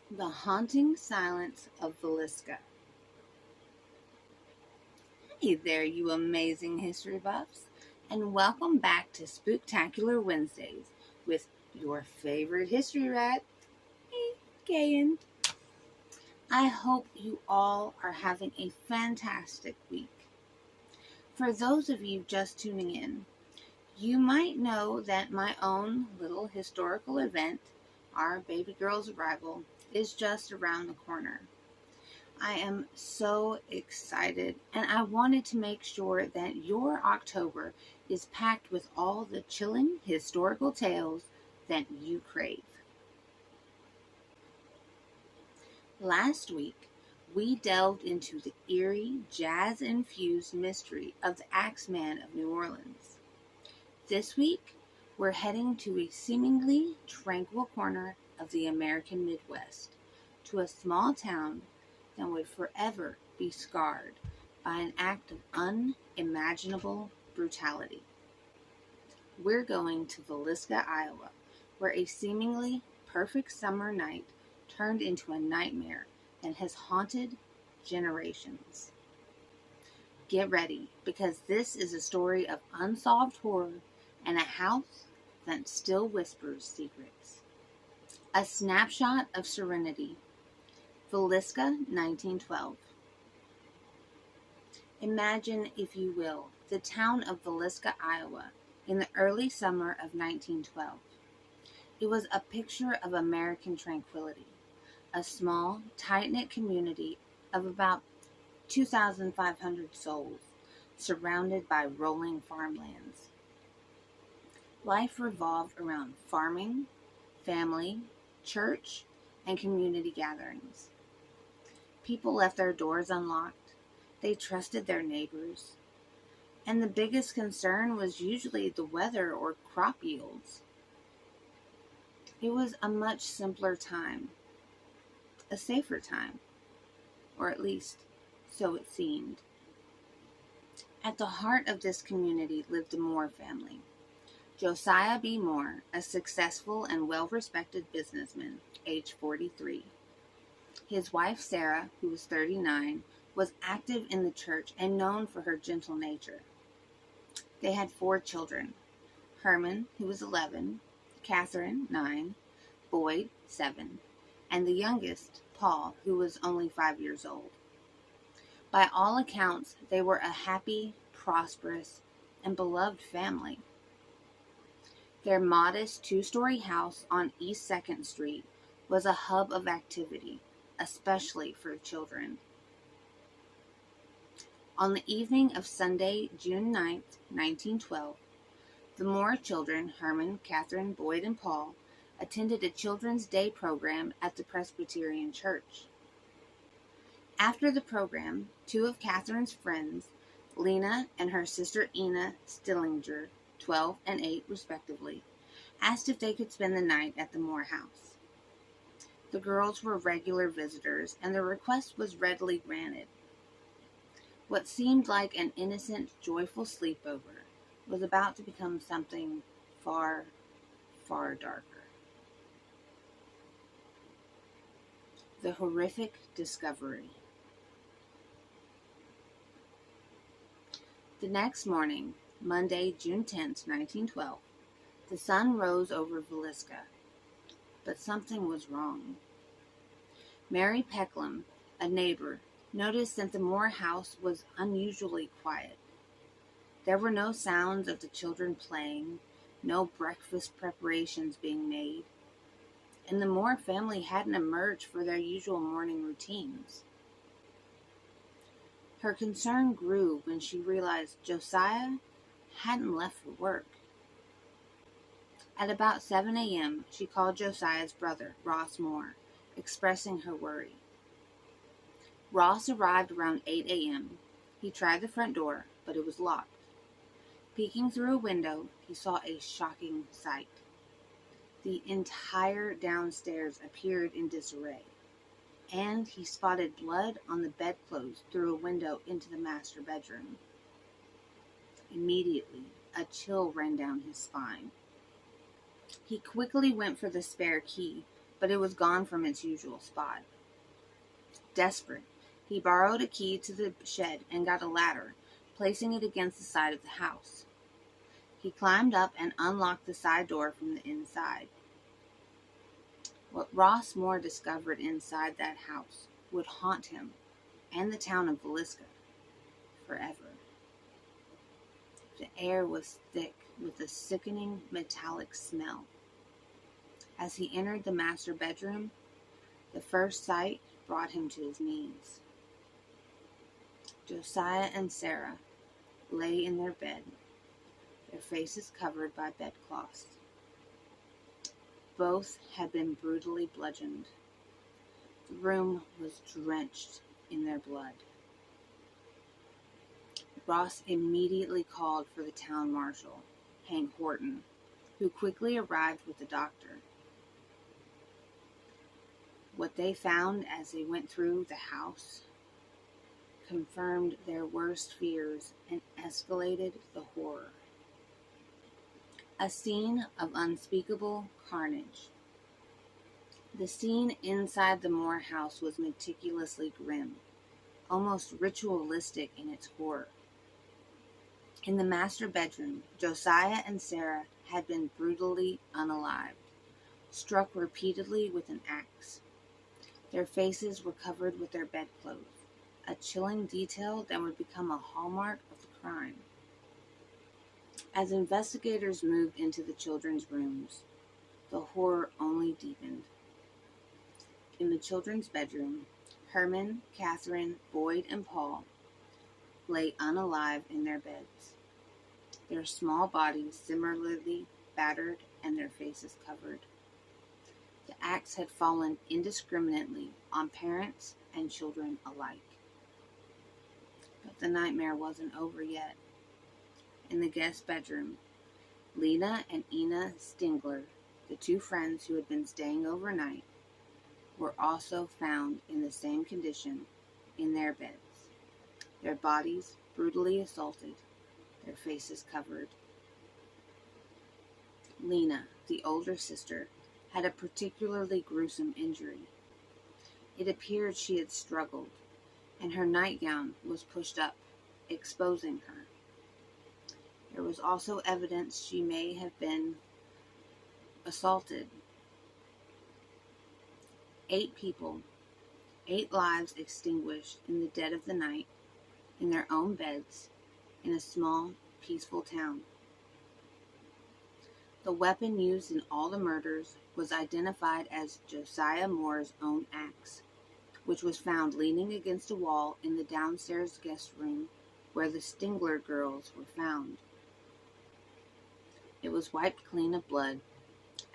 The Haunting Silence of Villisca. Hey there, you amazing history buffs, and welcome back to Spooktacular Wednesdays with your favorite history rat, me, Gayan. I hope you all are having a fantastic week. For those of you just tuning in, you might know that my own little historical event, our baby girl's arrival, is just around the corner. I am so excited, and I wanted to make sure that your October is packed with all the chilling historical tales that you crave. Last week, we delved into the eerie, jazz infused mystery of the Axeman of New Orleans. This week, we're heading to a seemingly tranquil corner of the American Midwest, to a small town that would forever be scarred by an act of unimaginable brutality. We're going to Villisca, Iowa, where a seemingly perfect summer night turned into a nightmare that has haunted generations. Get ready, because this is a story of unsolved horror and a house that still whispers secrets. A snapshot of serenity. Villisca, 1912. Imagine, if you will, the town of Villisca, Iowa, in the early summer of 1912. It was a picture of American tranquility, a small, tight-knit community of about 2,500 souls, surrounded by rolling farmlands. Life revolved around farming, family, church, and community gatherings. People left their doors unlocked. They trusted their neighbors. And the biggest concern was usually the weather or crop yields. It was a much simpler time, a safer time, or at least so it seemed. At the heart of this community lived the Moore family. Josiah B. Moore, a successful and well-respected businessman, age 43. His wife, Sarah, who was 39, was active in the church and known for her gentle nature. They had 4 children: Herman, who was 11, Catherine, 9, Boyd, 7, and the youngest, Paul, who was only 5 years old. By all accounts, they were a happy, prosperous, and beloved family. Their modest 2-story house on East 2nd Street was a hub of activity, especially for children. On the evening of Sunday, June 9th, 1912, the Moore children, Herman, Catherine, Boyd, and Paul, attended a Children's Day program at the Presbyterian Church. After the program, 2 of Catherine's friends, Lena and her sister Ina Stillinger, 12 and 8 respectively, asked if they could spend the night at the Moore house. The girls were regular visitors, and the request was readily granted. What seemed like an innocent, joyful sleepover was about to become something far, far darker. The horrific discovery. The next morning, Monday, June 10th, 1912, the sun rose over Villisca, but something was wrong. Mary Peckham, a neighbor, noticed that the Moore house was unusually quiet. There were no sounds of the children playing, no breakfast preparations being made, and the Moore family hadn't emerged for their usual morning routines. Her concern grew when she realized Josiah hadn't left for work. At about 7 a.m., she called Josiah's brother, Ross Moore, expressing her worry. Ross arrived around 8 a.m. He tried the front door, but it was locked. Peeking through a window, he saw a shocking sight. The entire downstairs appeared in disarray, and he spotted blood on the bedclothes through a window into the master bedroom. Immediately, a chill ran down his spine. He quickly went for the spare key, but it was gone from its usual spot. Desperate, he borrowed a key to the shed and got a ladder, placing it against the side of the house. He climbed up and unlocked the side door from the inside. What Ross Moore discovered inside that house would haunt him and the town of Villisca forever. The air was thick with a sickening metallic smell. As he entered the master bedroom, the first sight brought him to his knees. Josiah and Sarah lay in their bed, their faces covered by bedcloths. Both had been brutally bludgeoned. The room was drenched in their blood. Ross immediately called for the town marshal, Hank Horton, who quickly arrived with the doctor. What they found as they went through the house confirmed their worst fears and escalated the horror. A scene of unspeakable carnage. The scene inside the Moore house was meticulously grim, almost ritualistic in its horror. In the master bedroom, Josiah and Sarah had been brutally unalived, struck repeatedly with an axe. Their faces were covered with their bedclothes, a chilling detail that would become a hallmark of the crime. As investigators moved into the children's rooms, the horror only deepened. In the children's bedroom, Herman, Catherine, Boyd, and Paul lay unalive in their beds, their small bodies similarly battered and their faces covered. The axe had fallen indiscriminately on parents and children alike. But the nightmare wasn't over yet. In the guest bedroom, Lena and Ina Stingler, the two friends who had been staying overnight, were also found in the same condition in their beds, their bodies brutally assaulted, their faces covered. Lena, the older sister, had a particularly gruesome injury. It appeared she had struggled, and her nightgown was pushed up, exposing her. There was also evidence she may have been assaulted. 8 people, 8 lives extinguished in the dead of the night, in their own beds, in a small, peaceful town. The weapon used in all the murders was identified as Josiah Moore's own axe, which was found leaning against a wall in the downstairs guest room where the Stingler girls were found. It was wiped clean of blood,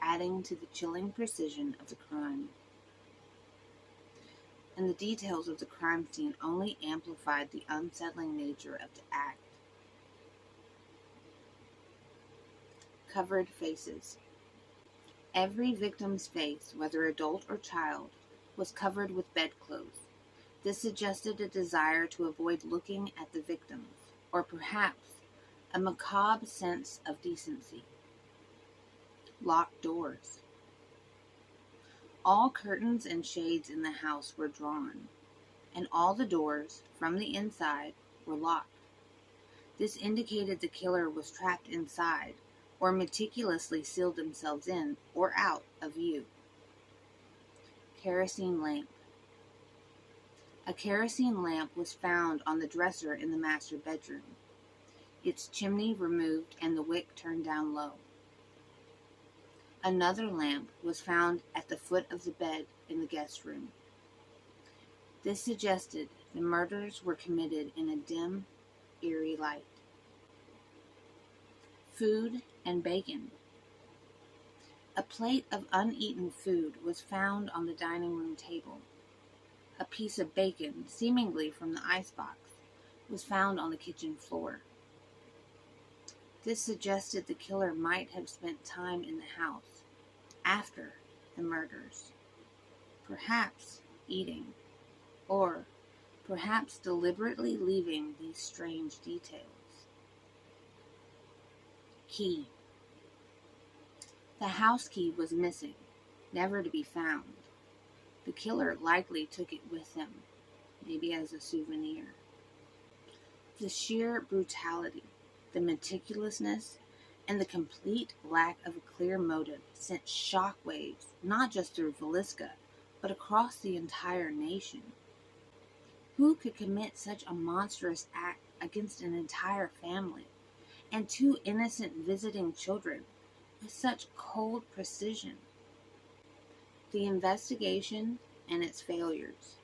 adding to the chilling precision of the crime. And the details of the crime scene only amplified the unsettling nature of the act. Covered faces. Every victim's face, whether adult or child, was covered with bedclothes. This suggested a desire to avoid looking at the victims, or perhaps a macabre sense of decency. Locked doors. All curtains and shades in the house were drawn, and all the doors, from the inside, were locked. This indicated the killer was trapped inside, or meticulously sealed themselves in or out of view. Kerosene lamp. A kerosene lamp was found on the dresser in the master bedroom, its chimney removed and the wick turned down low. Another lamp was found at the foot of the bed in the guest room. This suggested the murders were committed in a dim, eerie light. Food and bacon. A plate of uneaten food was found on the dining room table. A piece of bacon, seemingly from the icebox, was found on the kitchen floor. This suggested the killer might have spent time in the house after the murders, perhaps eating, or perhaps deliberately leaving these strange details. Key. The house key was missing, never to be found. The killer likely took it with him, maybe as a souvenir. The sheer brutality, the meticulousness, and the complete lack of a clear motive sent shockwaves not just through Villisca, but across the entire nation. Who could commit such a monstrous act against an entire family and two innocent visiting children with such cold precision? The investigation and its failures.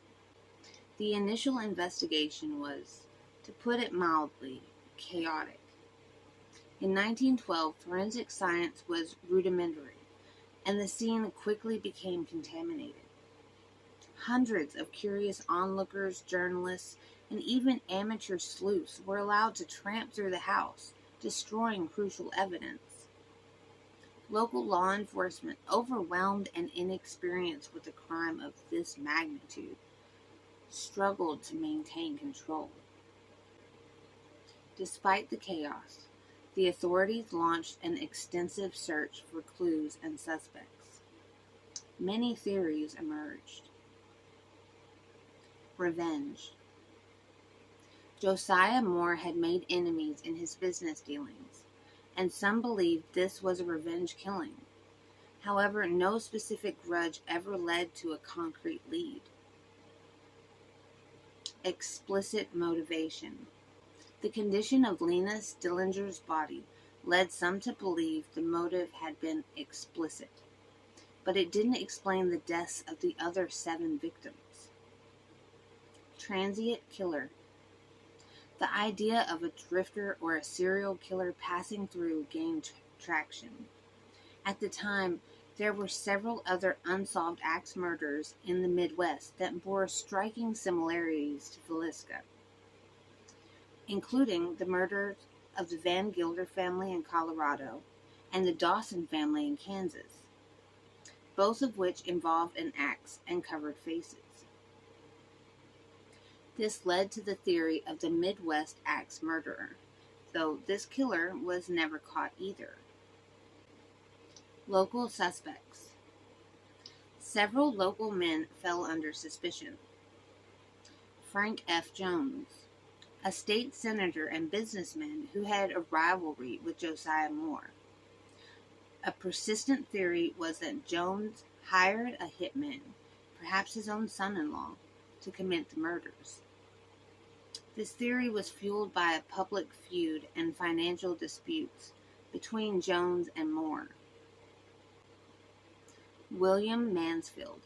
The initial investigation was, to put it mildly, chaotic. In 1912, forensic science was rudimentary, and the scene quickly became contaminated. Hundreds of curious onlookers, journalists, and even amateur sleuths were allowed to tramp through the house, destroying crucial evidence. Local law enforcement, overwhelmed and inexperienced with a crime of this magnitude, struggled to maintain control. Despite the chaos, the authorities launched an extensive search for clues and suspects. Many theories emerged. Revenge. Josiah Moore had made enemies in his business dealings, and some believed this was a revenge killing. However, no specific grudge ever led to a concrete lead. Explicit motivation. The condition of Lena Stillinger's body led some to believe the motive had been explicit, but it didn't explain the deaths of the other 7 victims. Transient killer. The idea of a drifter or a serial killer passing through gained traction. At the time, there were several other unsolved axe murders in the Midwest that bore striking similarities to Villisca, including the murders of the Van Gilder family in Colorado and the Dawson family in Kansas, both of which involved an axe and covered faces. This led to the theory of the Midwest axe murderer, though this killer was never caught either. Local suspects. Several local men fell under suspicion. Frank F. Jones, a state senator and businessman who had a rivalry with Josiah Moore. A persistent theory was that Jones hired a hitman, perhaps his own son-in-law, to commit the murders. This theory was fueled by a public feud and financial disputes between Jones and Moore. William Mansfield,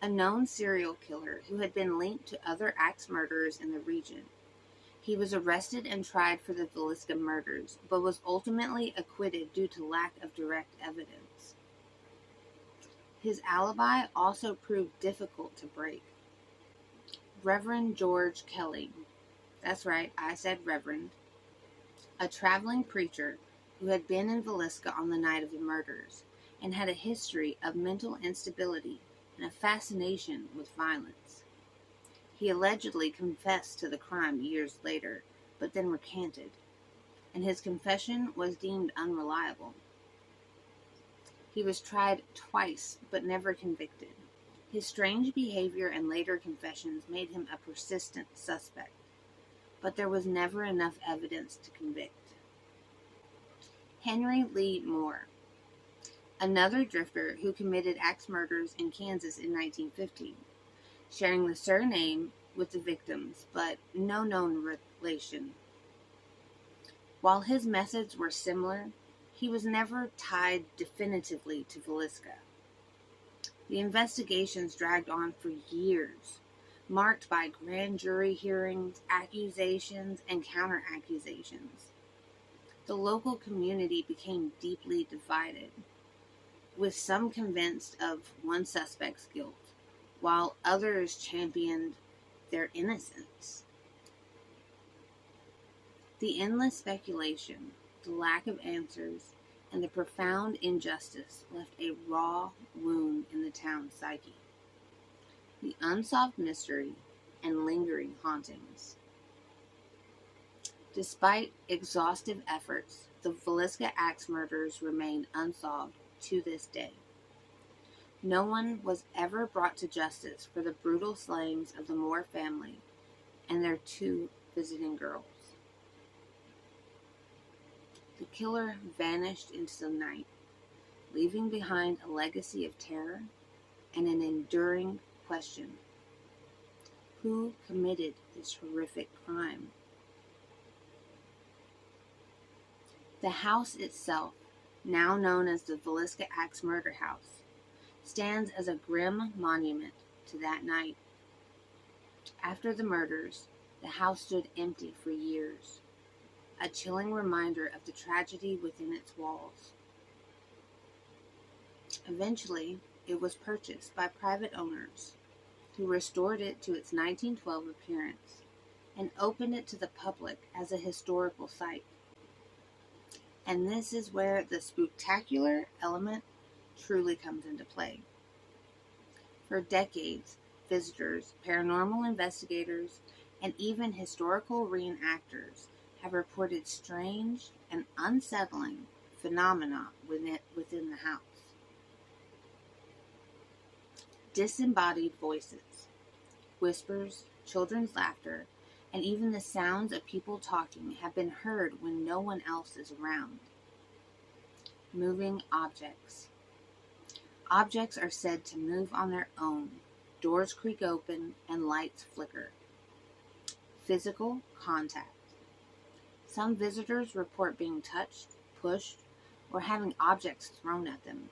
a known serial killer who had been linked to other axe murderers in the region. He was arrested and tried for the Villisca murders, but was ultimately acquitted due to lack of direct evidence. His alibi also proved difficult to break. Reverend George Kelly, that's right, I said Reverend, a traveling preacher who had been in Villisca on the night of the murders and had a history of mental instability and a fascination with violence. He allegedly confessed to the crime years later, but then recanted, and his confession was deemed unreliable. He was tried twice, but never convicted. His strange behavior and later confessions made him a persistent suspect, but there was never enough evidence to convict. Henry Lee Moore, another drifter who committed axe murders in Kansas in 1915, sharing the surname with the victims, but no known relation. While his methods were similar, he was never tied definitively to Villisca. The investigations dragged on for years, marked by grand jury hearings, accusations, and counter-accusations. The local community became deeply divided, with some convinced of one suspect's guilt, while others championed their innocence. The endless speculation, the lack of answers, and the profound injustice left a raw wound in the town's psyche. The unsolved mystery and lingering hauntings. Despite exhaustive efforts, the Villisca Axe murders remain unsolved to this day. No one was ever brought to justice for the brutal slayings of the Moore family and their 2 visiting girls. The killer vanished into the night, leaving behind a legacy of terror and an enduring question: who committed this horrific crime? The house itself, now known as the Villisca Axe Murder House, stands as a grim monument to that night. After the murders, the house stood empty for years, a chilling reminder of the tragedy within its walls. Eventually, it was purchased by private owners, who restored it to its 1912 appearance and opened it to the public as a historical site. And this is where the spooktacular element truly comes into play. For decades, visitors, paranormal investigators, and even historical reenactors have reported strange and unsettling phenomena within the house. Disembodied voices, whispers, children's laughter, and even the sounds of people talking have been heard when no one else is around. Moving objects. Objects are said to move on their own, doors creak open, and lights flicker. Physical contact. Some visitors report being touched, pushed, or having objects thrown at them.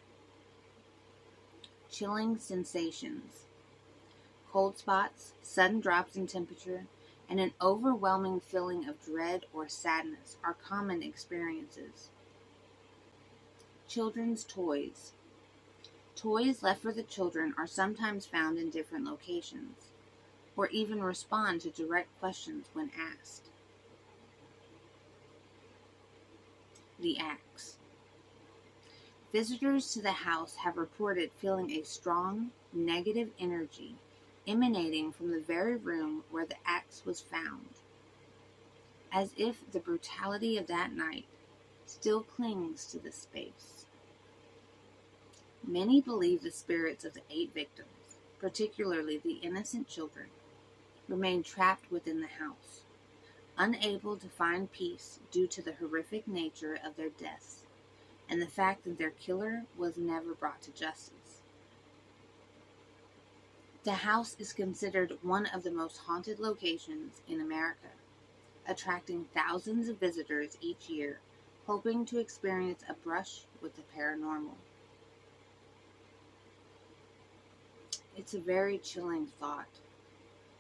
Chilling sensations. Cold spots, sudden drops in temperature, and an overwhelming feeling of dread or sadness are common experiences. Children's toys. Toys left for the children are sometimes found in different locations, or even respond to direct questions when asked. The axe. Visitors to the house have reported feeling a strong, negative energy emanating from the very room where the axe was found, as if the brutality of that night still clings to the space. Many believe the spirits of the 8 victims, particularly the innocent children, remain trapped within the house, unable to find peace due to the horrific nature of their deaths and the fact that their killer was never brought to justice. The house is considered one of the most haunted locations in America, attracting thousands of visitors each year, hoping to experience a brush with the paranormal. It's a very chilling thought,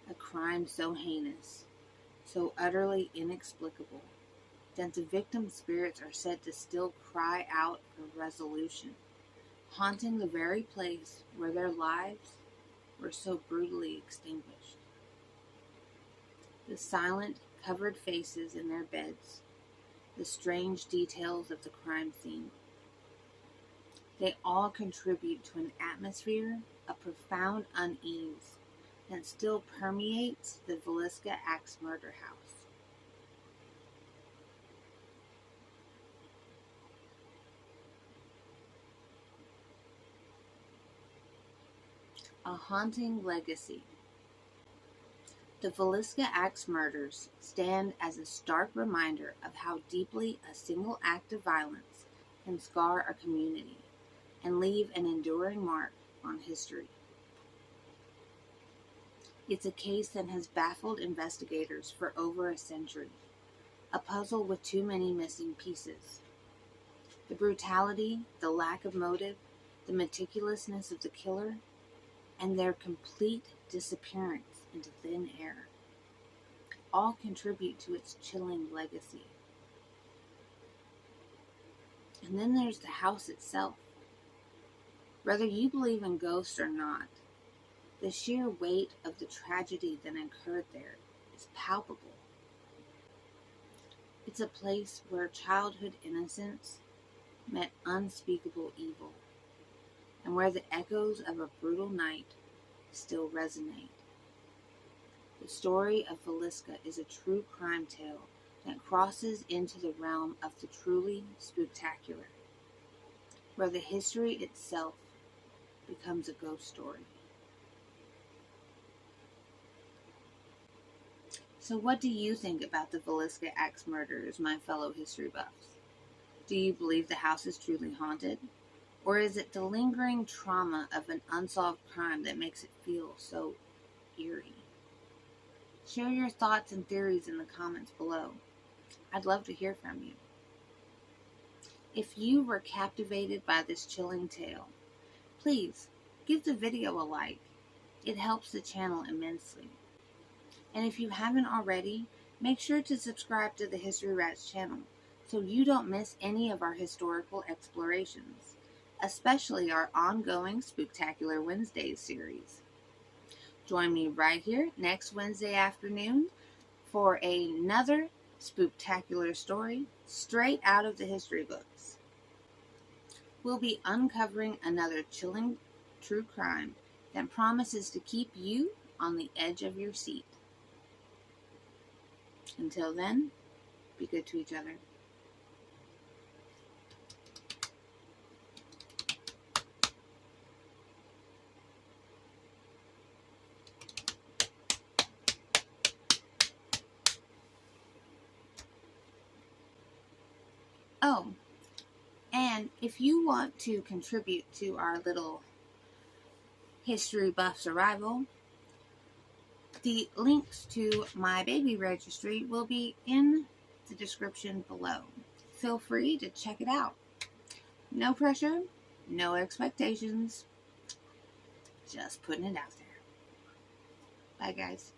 a crime so heinous, so utterly inexplicable, that the victim's spirits are said to still cry out for resolution, haunting the very place where their lives were so brutally extinguished. The silent, covered faces in their beds, the strange details of the crime scene, they all contribute to an atmosphere of profound unease that still permeates the Villisca Axe Murder House. A haunting legacy. The Villisca Axe murders stand as a stark reminder of how deeply a single act of violence can scar a community and leave an enduring mark on history. It's a case that has baffled investigators for over a century, a puzzle with too many missing pieces. The brutality, the lack of motive, the meticulousness of the killer, and their complete disappearance into thin air all contribute to its chilling legacy. And then there's the house itself. Whether you believe in ghosts or not, the sheer weight of the tragedy that occurred there is palpable. It's a place where childhood innocence met unspeakable evil, and where the echoes of a brutal night still resonate. The story of Villisca is a true crime tale that crosses into the realm of the truly spectacular, where the history itself becomes becomes a ghost story. So what do you think about the Villisca Axe murders, my fellow history buffs? Do you believe the house is truly haunted? Or is it the lingering trauma of an unsolved crime that makes it feel so eerie? Share your thoughts and theories in the comments below. I'd love to hear from you. If you were captivated by this chilling tale, please give the video a like. It helps the channel immensely. And if you haven't already, make sure to subscribe to the History Rats channel so you don't miss any of our historical explorations, especially our ongoing Spooktacular Wednesdays series. Join me right here next Wednesday afternoon for another spooktacular story straight out of the history books. We'll be uncovering another chilling true crime that promises to keep you on the edge of your seat. Until then, be good to each other. Oh, and if you want to contribute to our little history buff survival, the links to my baby registry will be in the description below. Feel free to check it out. No pressure, no expectations, just putting it out there. Bye, guys.